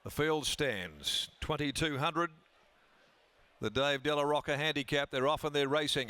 The field stands 2200. The Dave Della Rocca handicap. They're off and they're racing.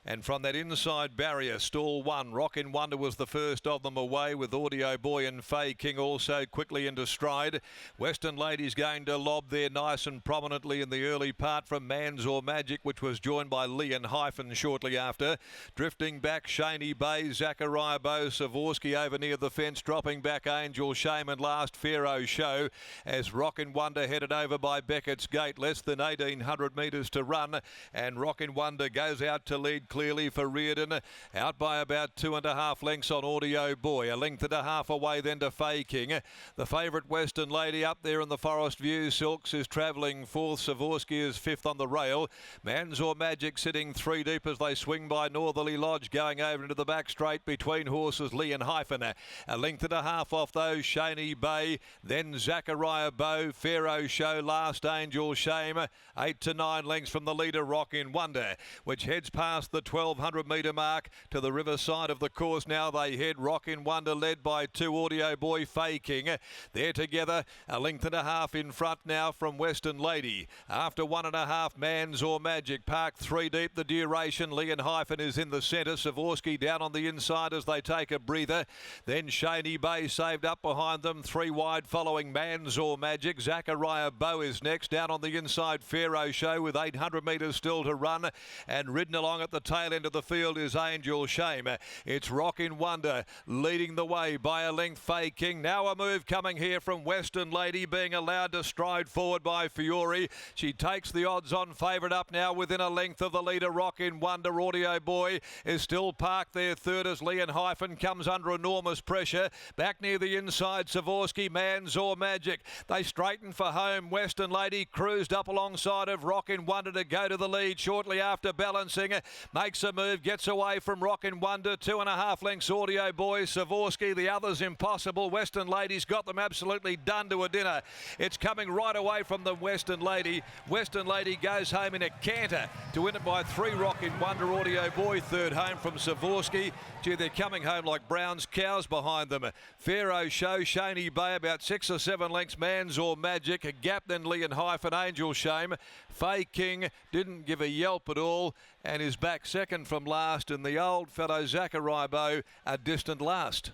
And from that inside barrier, stall one, Rockin' Wonder was the first of them away, with Audio Boy and Fay King also quickly into stride. Western Lady's going to lob there nice and prominently in the early part from Man's or Magic, which was joined by Lee and Hyphen shortly after. Drifting back, Shaney Bay, Zachariah Bow, Savorsky over near the fence, dropping back Angel Shame and last Pharaoh Show as Rockin' Wonder headed over by Beckett's Gate. Less than 1,800 metres to run, and Rockin' Wonder goes out to lead clearly for Reardon, out by about 2.5 lengths on Audio Boy. A length and a half away then to Fay King. The favourite Western Lady up there in the Forest View Silks is travelling fourth. Savorsky is fifth on the rail. Man's or Magic sitting three deep as they swing by Northerly Lodge, going over into the back straight between horses Lee and Hyphen. A length and a half off those, Shaney Bay, then Zachariah Bow, Pharaoh Show, last Angel Shame. 8 to 9 lengths from the leader Rockin' Wonder, which heads past the 1,200 metre mark to the riverside of the course. Now they head. Rockin' Wonder led by two, Audio Boy, Fay King. They're together, a length and a half in front now from Western Lady. After 1.5, Man's or Magic, parked three deep the duration. Lee and Hyphen is in the centre. Savorsky down on the inside as they take a breather. Then Shaney Bay saved up behind them, three wide following Man's or Magic. Zachariah Bow is next, down on the inside Pharaoh Show with 800 metres still to run, and ridden along at the tail end of the field is Angel Shame. It's Rockin' Wonder leading the way by a length. Fay King. Now a move coming here from Western Lady, being allowed to stride forward by Fiore. She takes the odds-on favourite up now within a length of the leader Rockin' Wonder. Audio Boy is still parked there third as Lee and Hyphen comes under enormous pressure. Back near the inside, Savorsky, Man's or Magic. They straighten for home. Western Lady cruised up alongside of Rockin' Wonder to go to the lead shortly after balancing. Makes a move, gets away from Rockin' Wonder. 2.5 lengths Audio Boy, Savorsky. The others impossible. Western Lady's got them absolutely done to a dinner. It's coming right away from the Western Lady. Western Lady goes home in a canter to win it by 3. Rockin' Wonder, Audio Boy third home from Savorsky. Gee, they're coming home like Brown's cows behind them. Pharaoh Show, Shaney Bay about 6 or 7 lengths. Man's or Magic. A gap then Lee and Hyphen, Angel Shame. Fay King didn't give a yelp at all and is back second from last, and the old fellow Zachariah Bow a distant last.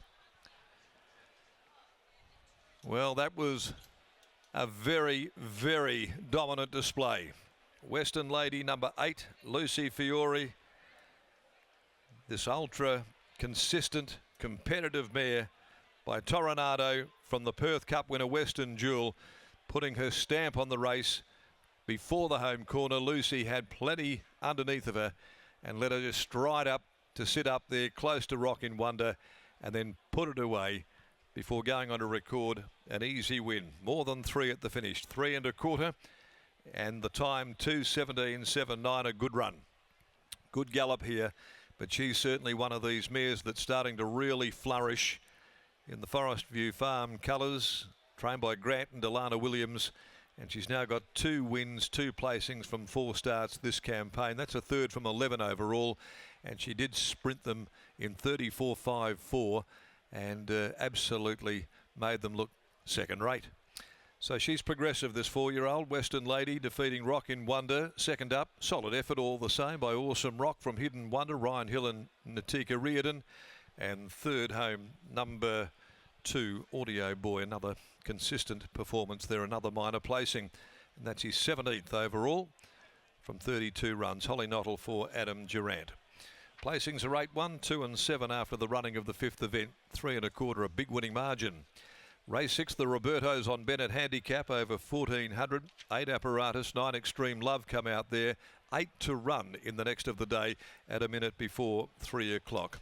Well, that was a very, very dominant display. Western Lady number 8, Lucy Fiore. This ultra consistent competitive mare by Toronado from the Perth Cup winner Western Jewel, putting her stamp on the race. Before the home corner, Lucy had plenty underneath of her and let her just stride up to sit up there close to Rockin' Wonder and then put it away before going on to record an easy win. More than 3 at the finish, 3 1/4, and the time 2:17.79, a good run. Good gallop here, but she's certainly one of these mares that's starting to really flourish in the Forest View Farm colours, trained by Grant and Delana Williams. And she's now got 2 wins, 2 placings from 4 starts this campaign. That's a third from 11 overall. And she did sprint them in 34.54 and absolutely made them look second rate. So she's progressive, this 4-year-old. Western Lady defeating Rockin' Wonder. Second up, solid effort all the same by Awesome Rock from Hidden Wonder, Ryan Hill and Natika Reardon. And third home, number 2, Audio Boy, another consistent performance there, another minor placing, and that's his 17th overall from 32 runs. Holly Knottle for Adam Durant. Placings are 8-1, 2 and 7 after the running of the 5th event, 3 1/4, a big winning margin. Race 6, the Roberto's on Bennett handicap over 1400, 8 apparatus, 9 Extreme Love come out there, 8 to run in the next of the day at a minute before 3 o'clock.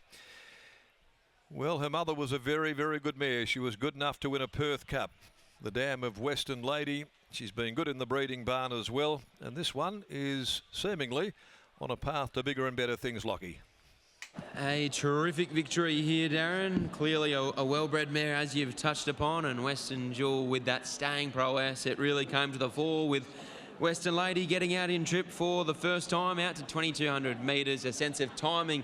Well, her mother was a very, very good mare. She was good enough to win a Perth Cup. The dam of Western Lady. She's been good in the breeding barn as well. And this one is seemingly on a path to bigger and better things, Lockie. A terrific victory here, Darren. Clearly a well-bred mare, as you've touched upon, and Western Jewel with that staying prowess. It really came to the fore with Western Lady getting out in trip for the first time, out to 2,200 metres. A sense of timing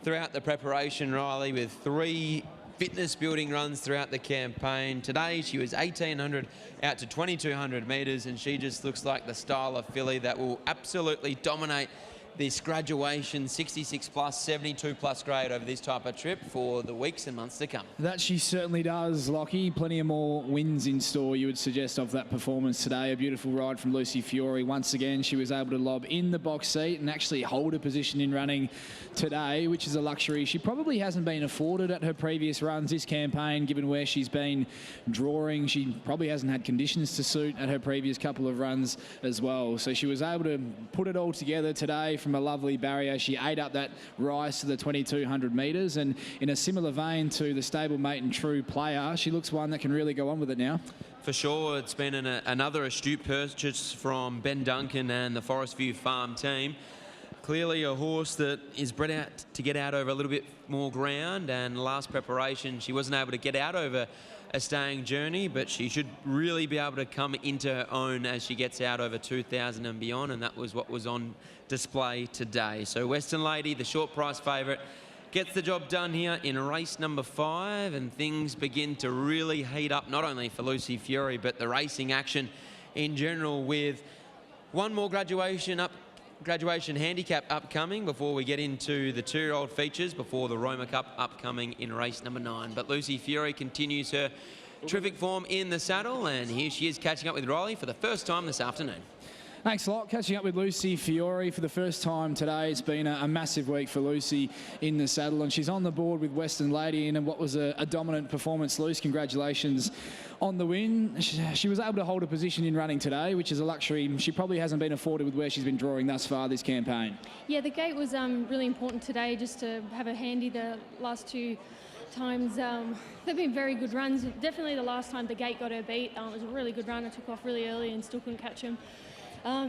throughout the preparation, Riley, with 3 fitness building runs throughout the campaign. Today she was 1,800 out to 2,200 metres, and she just looks like the style of filly that will absolutely dominate this graduation 66 plus, 72 plus grade over this type of trip for the weeks and months to come. That she certainly does, Lockie. Plenty of more wins in store, you would suggest, of that performance today. A beautiful ride from Lucy Fiore. Once again, she was able to lob in the box seat and actually hold a position in running today, which is a luxury she probably hasn't been afforded at her previous runs this campaign, given where she's been drawing. She probably hasn't had conditions to suit at her previous couple of runs as well. So she was able to put it all together today from a lovely barrier. She ate up that rise to the 2,200 metres, and in a similar vein to the stablemate and true player, she looks one that can really go on with it now. For sure, it's been another astute purchase from Ben Duncan and the Forest View Farm team. Clearly a horse that is bred out to get out over a little bit more ground, and last preparation she wasn't able to get out over a staying journey, but she should really be able to come into her own as she gets out over 2,000 and beyond, and that was what was on display today. So Western Lady, the short price favourite, gets the job done here in race number 5, and things begin to really heat up, not only for Lucy Fiore, but the racing action in general, with one more graduation handicap upcoming before we get into the 2-year-old features before the Roma Cup upcoming in race number 9. But Lucy Fiore continues her terrific form in the saddle, and here she is catching up with Riley for the first time this afternoon. Thanks a lot. Catching up with Lucy Fiore for the first time today. It's been a massive week for Lucy in the saddle, and she's on the board with Western Lady in what was a dominant performance. Luce, congratulations on the win. She was able to hold a position in running today, which is a luxury she probably hasn't been afforded with where she's been drawing thus far this campaign. Yeah, the gate was really important today, just to have her handy the last 2 times. They've been very good runs. Definitely the last time the gate got her beat, it was a really good run. I took off really early and still couldn't catch him.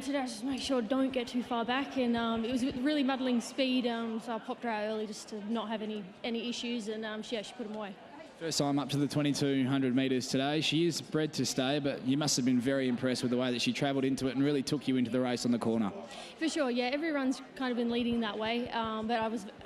Today I just make sure don't get too far back, and it was really muddling speed, so I popped her out early just to not have any issues, and she put him away. First time up to the 2,200 metres today. She is bred to stay, but you must have been very impressed with the way that she travelled into it and really took you into the race on the corner. For sure, yeah. Every run's kind of been leading that way, but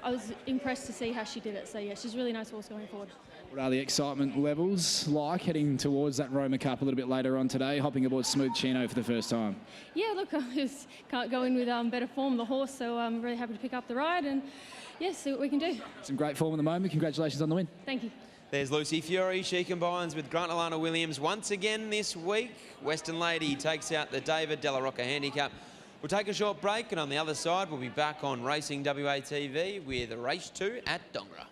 I was impressed to see how she did it. So yeah, she's a really nice horse going forward. What are the excitement levels like heading towards that Roma Cup a little bit later on today, hopping aboard Smooth Chino for the first time? Yeah, look, I just can't go in with better form, the horse, so I'm really happy to pick up the ride and, yeah, see what we can do. Some great form at the moment. Congratulations on the win. Thank you. There's Lucy Fiore. She combines with Grant Alana Williams once again this week. Western Lady takes out the David De La Rocca handicap. We'll take a short break, and on the other side, we'll be back on Racing WA TV with race 2 at Dongra.